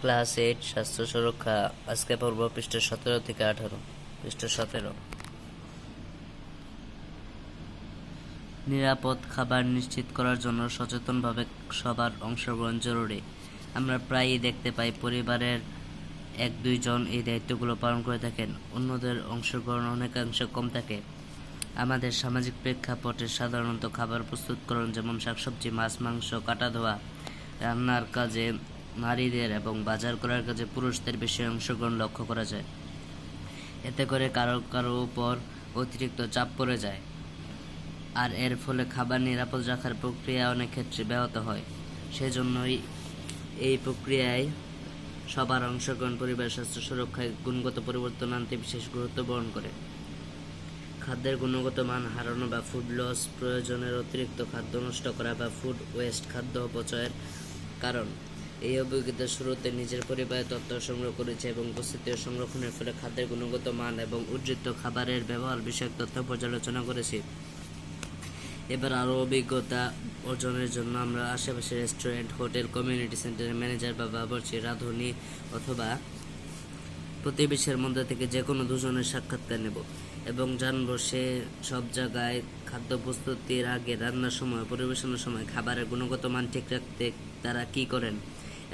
Class 8 স্বাস্থ্য সুরক্ষা। আজকে পড়ব পৃষ্ঠা 17 থেকে 18। পৃষ্ঠা 17। নিরাপদ খাবার নিশ্চিত করার জন্য সচেতনভাবে সবার অংশগ্রহণ জরুরি। আমরা প্রায়ই দেখতে পাই পরিবারের 1-2 জন এই দায়িত্বগুলো পালন করে থাকেন, অন্যদের অংশগ্রহণ অনেকাংশে কম থাকে। আমাদের সামাজিক প্রেক্ষাপটে সাধারণত খাবার প্রস্তুতকরণ, যেমন শাকসবজি, মাছ, মাংস কাটা ধোয়া, রান্নার কাজে নারীদের এবং বাজার করার কাজে পুরুষদের বেশি অংশগ্রহণ লক্ষ্য করা যায়। এতে করে কারো কারো উপর অতিরিক্ত চাপ পড়ে যায়, আর এর ফলে খাবার নিরাপদ রাখার প্রক্রিয়া অনেক ক্ষেত্রে ব্যাহত হয়। সেজন্যই এই প্রক্রিয়ায় সবার অংশগ্রহণ পরিবার স্বাস্থ্য সুরক্ষায় গুণগত পরিবর্তন আনতে বিশেষ গুরুত্ব বহন করে। খাদ্যের গুণগত মান হারানো বা ফুড লস, প্রয়োজনের অতিরিক্ত খাদ্য নষ্ট করা বা ফুড ওয়েস্ট, খাদ্য অপচয়ের কারণ। এই অভিজ্ঞতার শুরুতে নিজের পরিবারের তথ্য সংগ্রহ করেছে এবং উপস্থিতি ও সংরক্ষণের ফলে খাদ্যের গুণগত মান এবং উদ্ধৃত খাবারের ব্যবহার বিষয়ক তথ্য পর্যালোচনা করেছি। এবার আরও অভিজ্ঞতা অর্জনের জন্য আমরা আশেপাশে রেস্টুরেন্ট, হোটেল, কমিউনিটি সেন্টারের ম্যানেজার বা বাবুর্চি, রাঁধুনি অথবা প্রতিবেশীর মধ্যে থেকে যে কোনো দুজনের সাক্ষাৎকার নেব এবং জানব সে সব জায়গায় খাদ্য প্রস্তুতির আগে, রান্নার সময়, পরিবেশনের সময় খাবারের গুণগত মান ঠিক রাখতে তারা কী করেন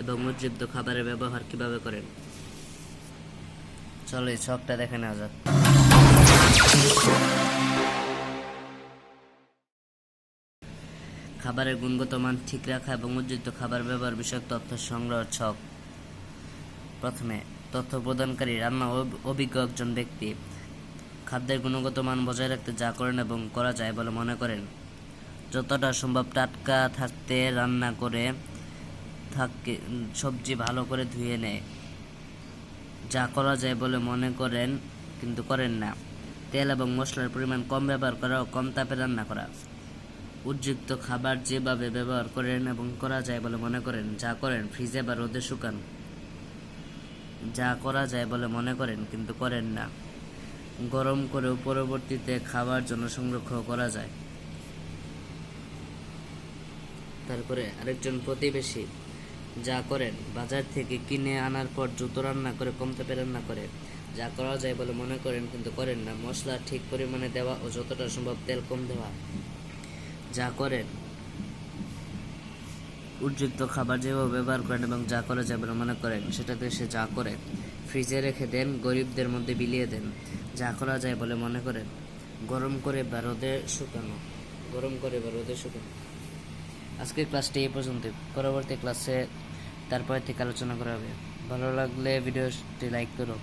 এবং উজ্জীবিত খাবারের ব্যবহার কিভাবে করেন। চলো এই ছকটা দেখে নেওয়া যাক। খাবারের গুণগত মান ঠিক রাখা এবং উজ্জীবিত খাবার ব্যবহার বিষয়ক তথ্য সংগ্রহ ছক। প্রথমে, তথ্য প্রদানকারী রান্না অভিজ্ঞ একজন ব্যক্তি খাদ্যের গুণগত মান বজায় রাখতে যা করেন এবং করা যায় বলে মনে করেন। যতটা সম্ভব টাটকা থাকতে রান্না করে থাকে, সবজি ভালো করে ধুয়ে নেয়, যা করা যায় বলে মনে করেন কিন্তু করেন না। তেল এবং মশলার পরিমাণ কম ব্যবহার করা ও কম তাপে রান্না করা। উজ্জীবিত খাবার যেভাবে ব্যবহার করেন এবং করা যায় বলে মনে করেন, যা করেন ফ্রিজে বা রোদে শুকান, যা করা যায় বলে মনে করেন কিন্তু করেন না। গরম করেও পরবর্তীতে খাবার জন্য সংরক্ষণ করা যায়। তারপরে আরেকজন প্রতিবেশী যা করেন বাজার থেকে কিনে আনার পর দ্রুত রান্না করে কম তাপে রান্না করে, যা করা যায় বলে মনে করেন কিন্তু করেন না। মশলা ঠিক পরিমাণে দেওয়া ও যতটা সম্ভব তেল কম দেওয়া, যা করেন। উজ্জীবিত খাবার যেভাবে ব্যবহার করেন এবং যা করা যায় বলে মনে করেন সেটাতে সে যা করেন। ফ্রিজে রেখে দেন, গরিবদের মধ্যে বিলিয়ে দেন, যা করা যায় বলে মনে করেন। গরম করে বা রোদে শুকানো। আজকের ক্লাসটি এই পর্যন্ত। পরবর্তী ক্লাসে তারপর থেকে আলোচনা করা হবে। ভালো লাগলে ভিডিওটি লাইক করো।